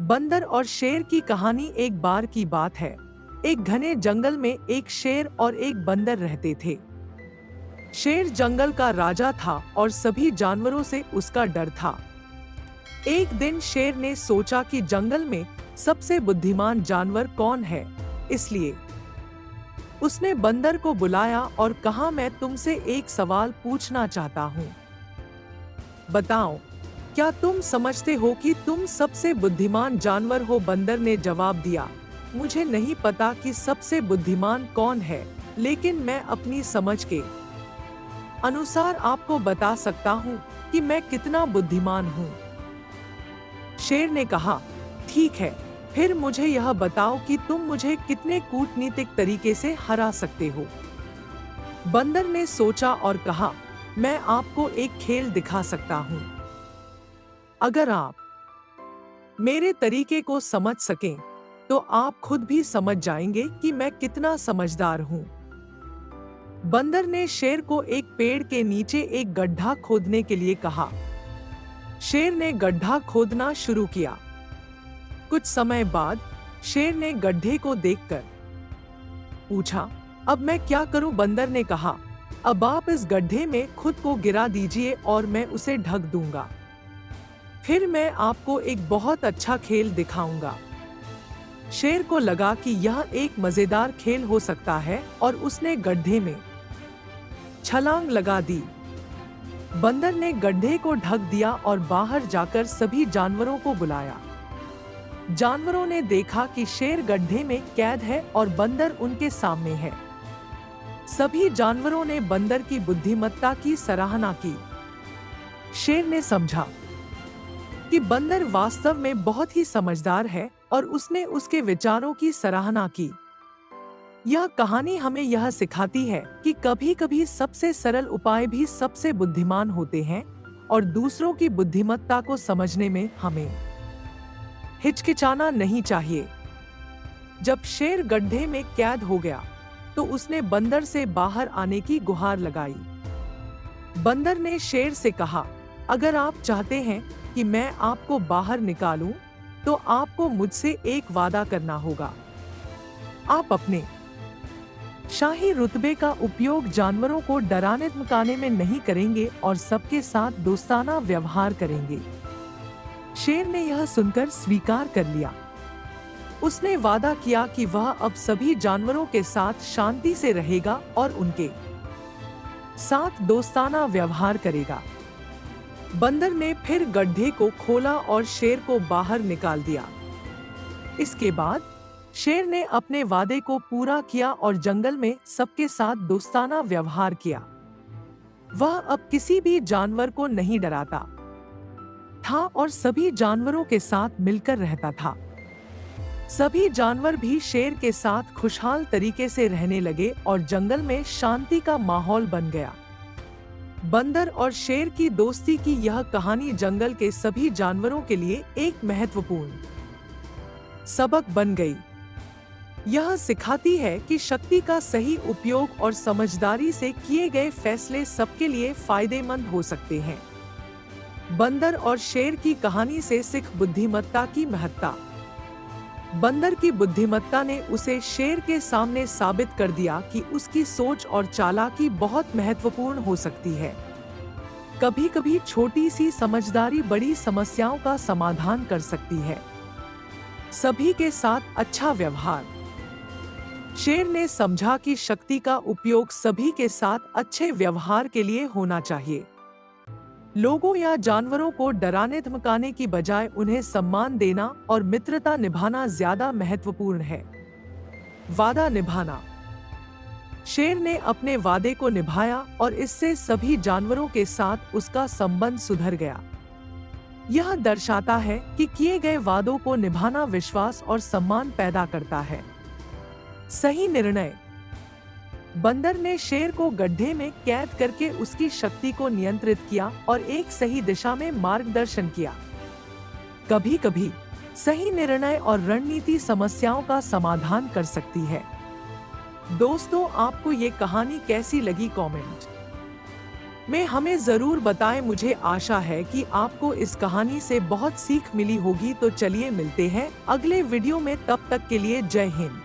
बंदर और शेर की कहानी। एक बार की बात है। एक घने जंगल में एक शेर और एक बंदर रहते थे। शेर जंगल का राजा था और सभी जानवरों से उसका डर था। एक दिन शेर ने सोचा कि जंगल में सबसे बुद्धिमान जानवर कौन है, इसलिए उसने बंदर को बुलाया और कहा, मैं तुमसे एक सवाल पूछना चाहता हूँ। बताओ, क्या तुम समझते हो कि तुम सबसे बुद्धिमान जानवर हो? बंदर ने जवाब दिया, मुझे नहीं पता कि सबसे बुद्धिमान कौन है, लेकिन मैं अपनी समझ के अनुसार आपको बता सकता हूँ कि मैं कितना बुद्धिमान हूँ। शेर ने कहा, ठीक है, फिर मुझे यह बताओ कि तुम मुझे कितने कूटनीतिक तरीके से हरा सकते हो। बंदर ने सोचा और कहा, मैं आपको एक खेल दिखा सकता हूँ। अगर आप मेरे तरीके को समझ सकें, तो आप खुद भी समझ जाएंगे कि मैं कितना समझदार हूँ। बंदर ने शेर को एक पेड़ के नीचे एक गड्ढा खोदने के लिए कहा। शेर ने गड्ढा खोदना शुरू किया। कुछ समय बाद शेर ने गड्ढे को देखकर पूछा, अब मैं क्या करूं? बंदर ने कहा, अब आप इस गड्ढे में खुद को गिरा दीजिए और मैं उसे ढक दूंगा। फिर मैं आपको एक बहुत अच्छा खेल दिखाऊंगा। शेर को लगा कि यह एक मजेदार खेल हो सकता है और उसने गड्ढे में छलांग लगा दी। बंदर ने गड्ढे को ढक दिया और बाहर जाकर सभी जानवरों को बुलाया। जानवरों ने देखा कि शेर गड्ढे में कैद है और बंदर उनके सामने है। सभी जानवरों ने बंदर की बुद्धिमत्ता की सराहना की। शेर ने समझा कि बंदर वास्तव में बहुत ही समझदार है और उसने उसके विचारों की सराहना की। यह कहानी हमें यह सिखाती है कि कभी-कभी सबसे सरल उपाय भी सबसे बुद्धिमान होते हैं और दूसरों की बुद्धिमत्ता को समझने में हमें हिचकिचाना नहीं चाहिए। जब शेर गड्ढे में कैद हो गया, तो उसने बंदर से बाहर आने की गुहार लगाई। बंदर ने शेर से कहा, अगर आप चाहते हैं कि मैं आपको बाहर निकालूं, तो आपको मुझसे एक वादा करना होगा। आप अपने शाही रुतबे का उपयोग जानवरों को डराने धमकाने में नहीं करेंगे और सबके साथ दोस्ताना व्यवहार करेंगे। शेर ने यह सुनकर स्वीकार कर लिया। उसने वादा किया कि वह अब सभी जानवरों के साथ शांति से रहेगा और उनके साथ दोस्ताना व्यवहार करेगा। बंदर ने फिर गड्ढे को खोला और शेर को बाहर निकाल दिया। इसके बाद शेर ने अपने वादे को पूरा किया और जंगल में सबके साथ दोस्ताना व्यवहार किया। वह अब किसी भी जानवर को नहीं डराता था और सभी जानवरों के साथ मिलकर रहता था। सभी जानवर भी शेर के साथ खुशहाल तरीके से रहने लगे और जंगल में शांति का माहौल बन गया। बंदर और शेर की दोस्ती की यह कहानी जंगल के सभी जानवरों के लिए एक महत्वपूर्ण सबक बन गई। यह सिखाती है कि शक्ति का सही उपयोग और समझदारी से किए गए फैसले सबके लिए फायदेमंद हो सकते हैं। बंदर और शेर की कहानी से सीख बुद्धिमत्ता की महत्ता। बंदर की बुद्धिमत्ता ने उसे शेर के सामने साबित कर दिया कि उसकी सोच और चालाकी बहुत महत्वपूर्ण हो सकती है। कभी-कभी छोटी सी समझदारी बड़ी समस्याओं का समाधान कर सकती है। सभी के साथ अच्छा व्यवहार। शेर ने समझा कि शक्ति का उपयोग सभी के साथ अच्छे व्यवहार के लिए होना चाहिए। लोगों या जानवरों को डराने धमकाने की बजाय उन्हें सम्मान देना और मित्रता निभाना ज्यादा महत्वपूर्ण है। वादा निभाना। शेर ने अपने वादे को निभाया और इससे सभी जानवरों के साथ उसका संबंध सुधर गया। यह दर्शाता है कि किए गए वादों को निभाना विश्वास और सम्मान पैदा करता है। सही निर्णय। बंदर ने शेर को गड्ढे में कैद करके उसकी शक्ति को नियंत्रित किया और एक सही दिशा में मार्गदर्शन किया। कभी-कभी सही निर्णय और रणनीति समस्याओं का समाधान कर सकती है। दोस्तों, आपको ये कहानी कैसी लगी? कमेंट में हमें जरूर बताएं। मुझे आशा है कि आपको इस कहानी से बहुत सीख मिली होगी। तो चलिए मिलते हैं अगले वीडियो में, तब तक के लिए जय हिंद।